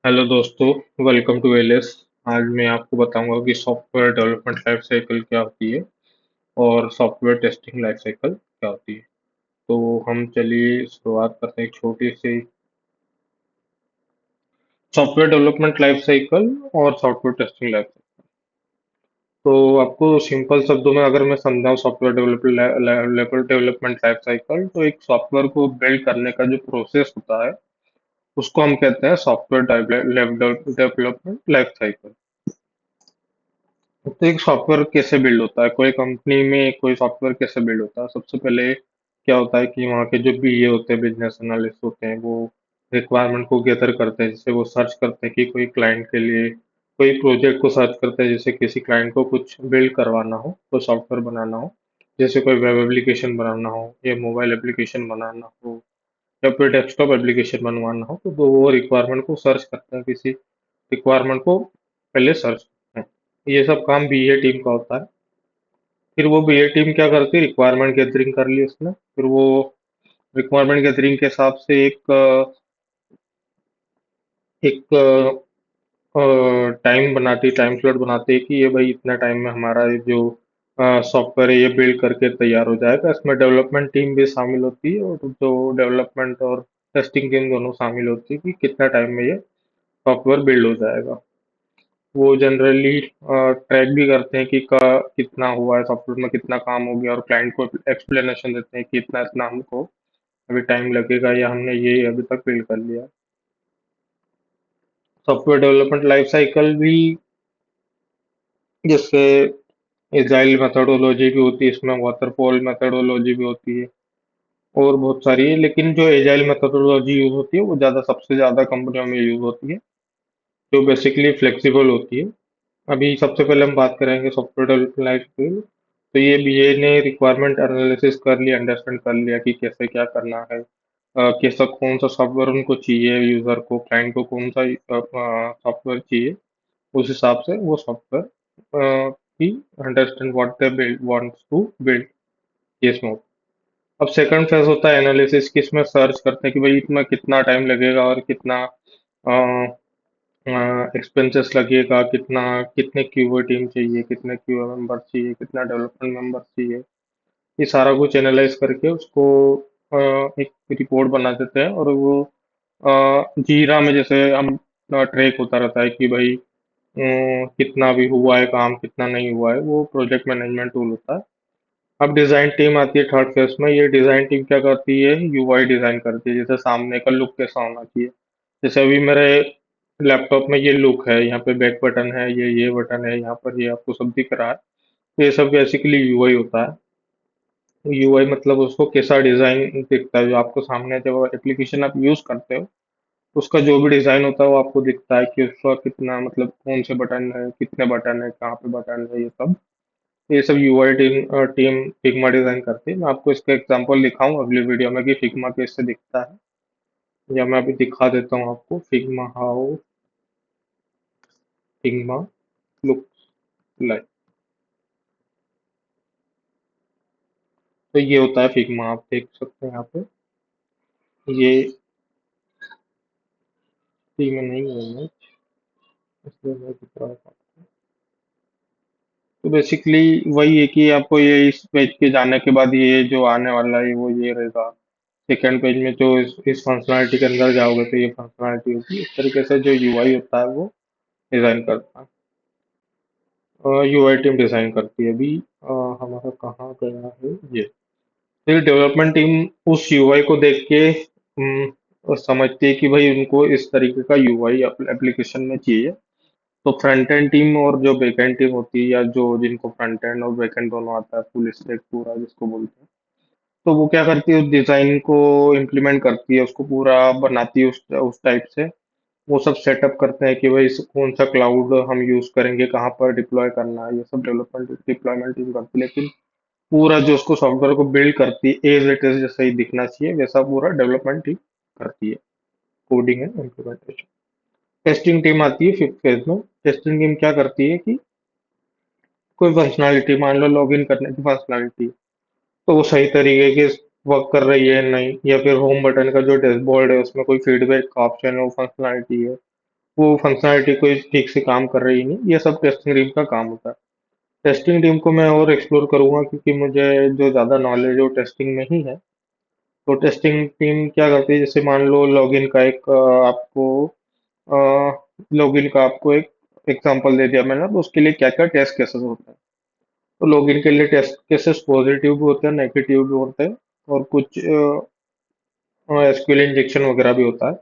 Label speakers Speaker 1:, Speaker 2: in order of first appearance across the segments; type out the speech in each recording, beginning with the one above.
Speaker 1: Hello दोस्तों, welcome to LS. आज मैं आपको बताऊंगा कि सॉफ्टवेयर डेवलपमेंट लाइफ साइकिल क्या होती है और सॉफ्टवेयर टेस्टिंग लाइफ साइकिल क्या होती है। तो हम चलिए शुरुआत करते हैं एक छोटी सी सॉफ्टवेयर डेवलपमेंट लाइफ साइकिल और सॉफ्टवेयर टेस्टिंग लाइफ। तो आपको सिंपल शब्दों में अगर मैं समझाऊं सॉफ्टवेयर डेवलपमेंट लाइफ साइकिल, तो एक सॉफ्टवेयर को बिल्ड करने का जो प्रोसेस होता है उसको हम कहते हैं सॉफ्टवेयर डेवलपमेंट लाइफ साइकिल। तो एक सॉफ्टवेयर कैसे बिल्ड होता है, कोई कंपनी में कोई सॉफ्टवेयर कैसे बिल्ड होता है। सबसे पहले क्या होता है कि वहाँ के जो बीए होते हैं, बिजनेस एनालिस्ट होते हैं, वो रिक्वायरमेंट को गैदर करते हैं। जैसे वो सर्च करते हैं कि कोई क्लाइंट के लिए कोई प्रोजेक्ट को सर्च करते हैं, जैसे किसी क्लाइंट को कुछ बिल्ड करवाना हो, कोई सॉफ्टवेयर बनाना हो, जैसे कोई वेब एप्लीकेशन बनाना हो या मोबाइल एप्लीकेशन बनाना हो या फिर डेस्कटॉप एप्लीकेशन बनवाना हो, तो वो रिक्वायरमेंट को सर्च करते हैं, किसी रिक्वायरमेंट को पहले सर्च करते हैं। ये सब काम बीए टीम का होता है। फिर वो बीए टीम क्या करती है, रिक्वायरमेंट गैदरिंग कर ली उसने। फिर वो रिक्वायरमेंट गैदरिंग के हिसाब से एक टाइम बनाती, टाइम स्लॉट बनाती है कि ये भाई इतना टाइम में हमारा ये जो सॉफ्टवेयर है ये बिल्ड करके तैयार हो जाएगा। इसमें डेवलपमेंट टीम भी शामिल होती है और जो डेवलपमेंट और टेस्टिंग टीम दोनों शामिल होती है कि कितना टाइम में ये सॉफ्टवेयर बिल्ड हो जाएगा। वो जनरली ट्रैक भी करते हैं कि कितना हुआ है, सॉफ्टवेयर में कितना काम हो गया, और क्लाइंट को एक्सप्लेनेशन देते हैं कि इतना इतना हमको अभी टाइम लगेगा या हमने ये अभी तक बिल्ड कर लिया। सॉफ्टवेयर डेवलपमेंट लाइफ साइकिल भी जैसे एजाइल मेथोडोलॉजी भी होती है, इसमें वाटरफॉल मेथोडोलॉजी भी होती है और बहुत सारी है। लेकिन जो एजाइल मेथोडोलॉजी यूज होती है वो ज़्यादा, सबसे ज़्यादा कंपनियों में यूज होती है, जो बेसिकली फ्लेक्सिबल होती है। अभी सबसे पहले हम बात करेंगे सॉफ्टवेयर डेवलपमेंट लाइफ साइकिल। तो ये बीए ने रिक्वायरमेंट एनालिसिस कर लिया, अंडरस्टैंड कर लिया कि कैसे क्या करना है, कैसा कौन सा सॉफ्टवेयर उनको चाहिए, यूजर को, क्लाइंट को कौन सा सॉफ्टवेयर चाहिए। उस हिसाब से वो सॉफ्टवेयर की understand what they build wants to build ये स्मूथ। अब सेकंड फेज होता है एनालिसिस की। इसमें सर्च करते हैं कि भाई इसमें कितना टाइम लगेगा और कितना एक्सपेंसेस लगेगा, कितना, कितने क्यूए टीम चाहिए, कितने क्यूए मेंबर चाहिए, कितना डेवलपमेंट मेंबर चाहिए। ये सारा कुछ एनालाइज करके उसको एक रिपोर्ट बना देते हैं। और वो जीरा में जैसे हम ट्रैक होता रहता है कि भाई कितना भी हुआ है काम, कितना नहीं हुआ है, वो प्रोजेक्ट मैनेजमेंट टूल होता है। अब डिजाइन टीम आती है थर्ड फेज में। ये डिजाइन टीम क्या करती है, यूआई डिजाइन करती है, जैसे सामने का लुक कैसा होना चाहिए। जैसे अभी मेरे लैपटॉप में ये लुक है, यहाँ पे बैक बटन है, ये बटन है, यहाँ पर ये आपको सब दिख रहा है। तो ये सब बेसिकली यूआई होता है। यूआई मतलब उसको कैसा डिजाइन दिखता है, जो आपको सामने जब एप्लीकेशन आप यूज करते हो उसका जो भी डिजाइन होता है वो आपको दिखता है कि उसका कितना, मतलब कौन से बटन है, कितने बटन है, कहाँ पे बटन है, ये सब UI team team Figma design करती है। मैं आपको इसका एग्जांपल दिखाऊं अगली वीडियो में कि फिग्मा कैसे दिखता है, या मैं अभी दिखा देता हूँ आपको Figma, how Figma look like. तो ये होता है फिग्मा, आप देख सकते हैं यहाँ पे। ये टी में नहीं है image, इसलिए मैं दिखा रहा हूँ। तो बेसिकली वही है कि आपको ये इस पेज के जाने के बाद ये जो आने वाला है वो ये रहेगा। सेकेंड पेज में जो इस फंक्शनैलिटी के अंदर जाओगे तो ये फंक्शनैलिटी होगी। इस तरीके से जो यूआई होता है वो डिजाइन करता है, यूआई टीम डिजाइन करती है। अभी हमारा कहाँ गया है ये। तो ये डेवलपमेंट टीम उस यूआई को देख के समझती है कि भाई उनको इस तरीके का यूआई एप्लीकेशन में चाहिए। तो फ्रंट एंड टीम और जो बैक एंड टीम होती है, या जो जिनको फ्रंट एंड और बैक एंड दोनों आता है, फुल स्टैक पूरा जिसको बोलते हैं, तो वो क्या करती है, उस डिजाइन को इम्प्लीमेंट करती है, उसको पूरा बनाती है उस टाइप से। वो सब सेटअप करते हैं कि भाई कौन सा क्लाउड हम यूज करेंगे, कहाँ पर डिप्लॉय करना है, ये सब डेवलपमेंट डिप्लॉयमेंट टीम करती है। लेकिन पूरा जो उसको सॉफ्टवेयर को बिल्ड करती है एज इट इज जैसा ही दिखना चाहिए वैसा पूरा डेवलपमेंट टीम करती है, coding and implementation. Testing team आती है फिफ्थ फेज में। टेस्टिंग टीम क्या करती है कि कोई फंक्शनैलिटी, मान लो लॉगिन करने की फंक्शनैलिटी, तो वो सही तरीके के वर्क कर रही है नहीं, या फिर होम बटन का जो डैशबोर्ड है उसमें कोई फीडबैक का ऑप्शन है, वो फंक्शनैलिटी है, वो फंक्शनैलिटी कोई ठीक से काम कर रही नहीं, ये सब टेस्टिंग टीम का काम होता है। टेस्टिंग टीम को मैं और एक्सप्लोर करूंगा क्योंकि मुझे जो ज़्यादा नॉलेज वो टेस्टिंग में ही है। तो टेस्टिंग टीम क्या करती है, जैसे मान लो लॉगिन का एक लॉगिन का आपको एक एग्जांपल दे दिया मैंने, तो उसके लिए क्या क्या टेस्ट केसेस होते हैं। तो लॉगिन के लिए टेस्ट केसेस पॉजिटिव भी होते हैं, नेगेटिव भी होते हैं, और कुछ एसक्यूएल इंजेक्शन वगैरह भी होता है।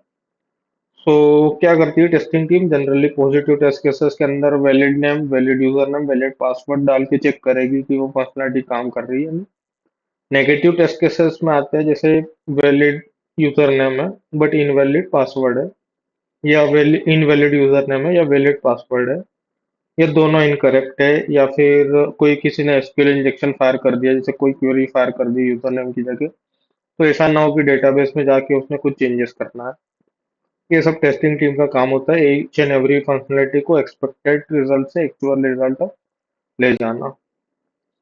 Speaker 1: सो क्या करती है testing team, generally positive test cases के अंदर valid name, valid user name, valid password डाल के चेक करेगी कि वो फंक्शनलिटी काम कर रही है। नेगेटिव टेस्ट केसेस में आते हैं जैसे वैलिड यूजर नेम है बट इनवैलिड पासवर्ड है, या इनवैलिड यूजर नेम है या वैलिड पासवर्ड है, या दोनों इनकरेक्ट है, या फिर कोई किसी ने एसक्यूएल इंजेक्शन फायर कर दिया, जैसे कोई क्वेरी फायर कर दी यूजर नेम की जगह। तो ऐसा ना हो कि डेटाबेस में जाके उसने कुछ चेंजेस करना है। ये सब टेस्टिंग टीम का काम होता है, ईच एंड एवरी फंक्शनलिटी को एक्सपेक्टेड रिजल्ट से एक्चुअल रिजल्ट तक ले जाना।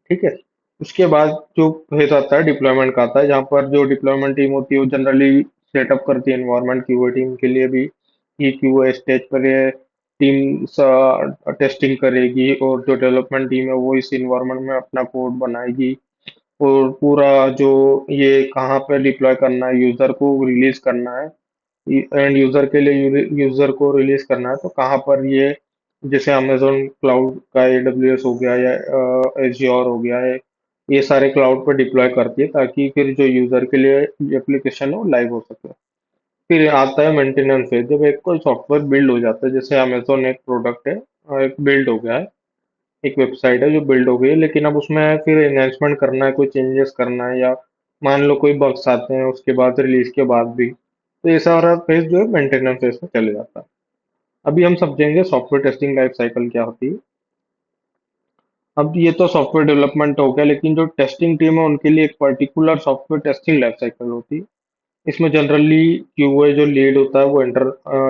Speaker 1: ठीक है। उसके बाद जो फेज आता है डिप्लॉयमेंट का आता है, जहाँ पर जो डिप्लॉयमेंट टीम होती है वो जनरली सेटअप करती है एनवायरनमेंट क्यूए टीम के लिए भी, कि क्यूए स्टेज पर ये टीम टेस्टिंग करेगी, और जो डेवलपमेंट टीम है वो इस इन्वायरमेंट में अपना कोड बनाएगी, और पूरा जो ये कहाँ पे डिप्लॉय करना है, यूजर को रिलीज करना है, एंड यूजर के लिए यूजर को रिलीज करना है, तो कहाँ पर ये, जैसे अमेजोन क्लाउड का एडब्ल्यूएस हो गया या एज्योर हो गया है, ये सारे क्लाउड पर डिप्लॉय करती है ताकि फिर जो यूजर के लिए एप्लीकेशन हो लाइव हो सके। फिर आता है मेंटेनेंस फेज, जब एक कोई सॉफ्टवेयर बिल्ड हो जाता है, जैसे अमेजोन एक प्रोडक्ट है, एक बिल्ड हो गया है, एक वेबसाइट है जो बिल्ड हो गई है, लेकिन अब उसमें फिर एनहेंसमेंट करना है, कोई चेंजेस करना है, या मान लो कोई बग्स आते हैं उसके बाद, रिलीज के बाद भी, तो ये सारा फेज जो है मेंटेनेंस फेज में चले जाता है। अभी हम समझेंगे सॉफ्टवेयर टेस्टिंग लाइफ साइकिल क्या होती है। अब ये तो सॉफ्टवेयर डेवलपमेंट हो गया, लेकिन जो टेस्टिंग टीम है उनके लिए एक particular software testing life cycle होती है। इसमें जनरली क्यूए जो लीड होता है वो इंटर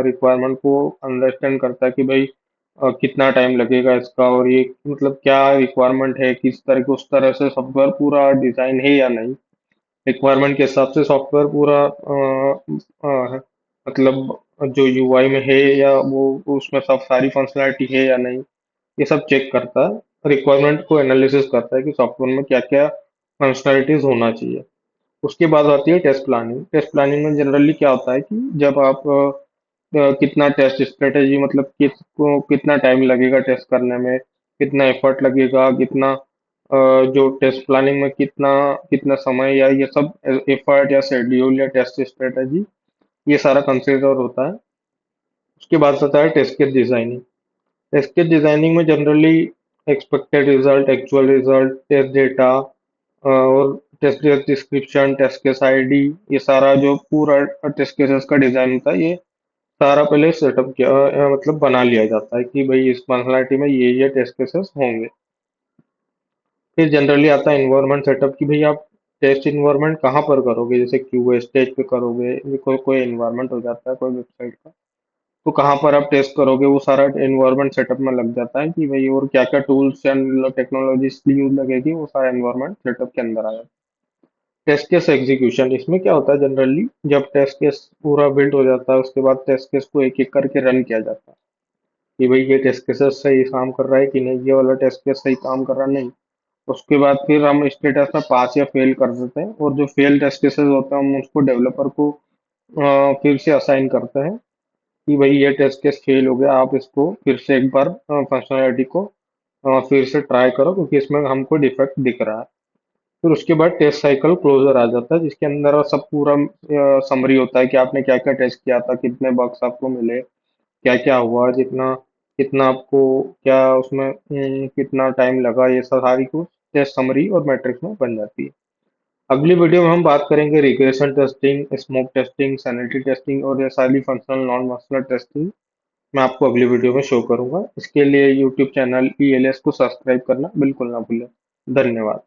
Speaker 1: रिक्वायरमेंट को अंडरस्टैंड करता है कि भाई कितना टाइम लगेगा इसका, और ये मतलब क्या रिक्वायरमेंट है, किस तरह के उस तरह से सॉफ्टवेयर पूरा डिजाइन है या नहीं, रिक्वायरमेंट के हिसाब से सॉफ्टवेयर पूरा मतलब जो यूआई में है या वो उसमें सब सारी फंक्शनैलिटी है या नहीं, ये सब चेक करता है, रिक्वायरमेंट को एनालिसिस करता है कि सॉफ्टवेयर में क्या क्या फंक्शनैलिटीज होना चाहिए। उसके बाद आती है टेस्ट प्लानिंग। टेस्ट प्लानिंग में जनरली क्या होता है कि जब आप कितना टेस्ट स्ट्रेटेजी, मतलब किसको कितना टाइम लगेगा टेस्ट करने में, कितना एफर्ट लगेगा, कितना जो टेस्ट प्लानिंग में कितना कितना समय, या ये सब एफर्ट या शेड्यूल या टेस्ट स्ट्रेटेजी, ये सारा कंसिडर होता है। उसके बाद आता है test case designing. Test case designing में generally expected result, actual result, test data, और test case description, test case ID, ये सारा जो पूरा टेस्ट केसेस का डिजाइन होता है, ये सारा पहले सेटअप किया मतलब बना लिया जाता है कि भाई इस फंक्शनलिटी में ये टेस्ट केसेस होंगे। फिर जनरली आता है इन्वायरमेंट सेटअप, कि भाई आप टेस्ट इन्वायरमेंट कहाँ पर करोगे, जैसे क्यूए स्टेज पे करोगे, ये कोई कोई इन्वायरमेंट हो जाता है कोई वेबसाइट का, तो कहाँ पर आप टेस्ट करोगे, वो सारा इन्वायरमेंट सेटअप में लग जाता है कि भाई, और क्या क्या टूल्स एंड टेक्नोलॉजीज यूज लगेगी, वो सारा इन्वायरमेंट सेटअप के अंदर आया। टेस्ट केस एग्जीक्यूशन, इसमें क्या होता है जनरली, जब टेस्ट केस पूरा बिल्ड हो जाता है उसके बाद टेस्ट केस को एक एक करके रन किया जाता है कि भाई ये टेस्ट केसेस सही काम कर रहा है कि नहीं, ये वाला टेस्ट केस सही काम कर रहा नहीं। उसके बाद फिर हम स्टेटस में पास या फेल कर देते हैं, और जो फेल टेस्ट केसेस होते हैं हम उसको डेवलपर को फिर से असाइन करते हैं कि भाई ये टेस्ट केस फेल हो गया, आप इसको फिर से एक बार फंक्शनलिटी को फिर से ट्राई करो क्योंकि इसमें हमको डिफेक्ट दिख रहा है। फिर उसके बाद टेस्ट साइकिल क्लोजर आ जाता है, जिसके अंदर सब पूरा समरी होता है कि आपने क्या क्या टेस्ट किया था, कितने बग्स आपको मिले, क्या क्या हुआ, जितना कितना आपको क्या उसमें कितना टाइम लगा, ये सब सारी कुछ टेस्ट समरी और मैट्रिक्स में बन जाती है। अगली वीडियो में हम बात करेंगे regression testing, smoke testing, sanity testing, और ये सारी फंक्शनल नॉन फंक्शनल टेस्टिंग मैं आपको अगली वीडियो में शो करूंगा। इसके लिए यूट्यूब चैनल ईएलएस को सब्सक्राइब करना बिल्कुल ना भूलें। धन्यवाद।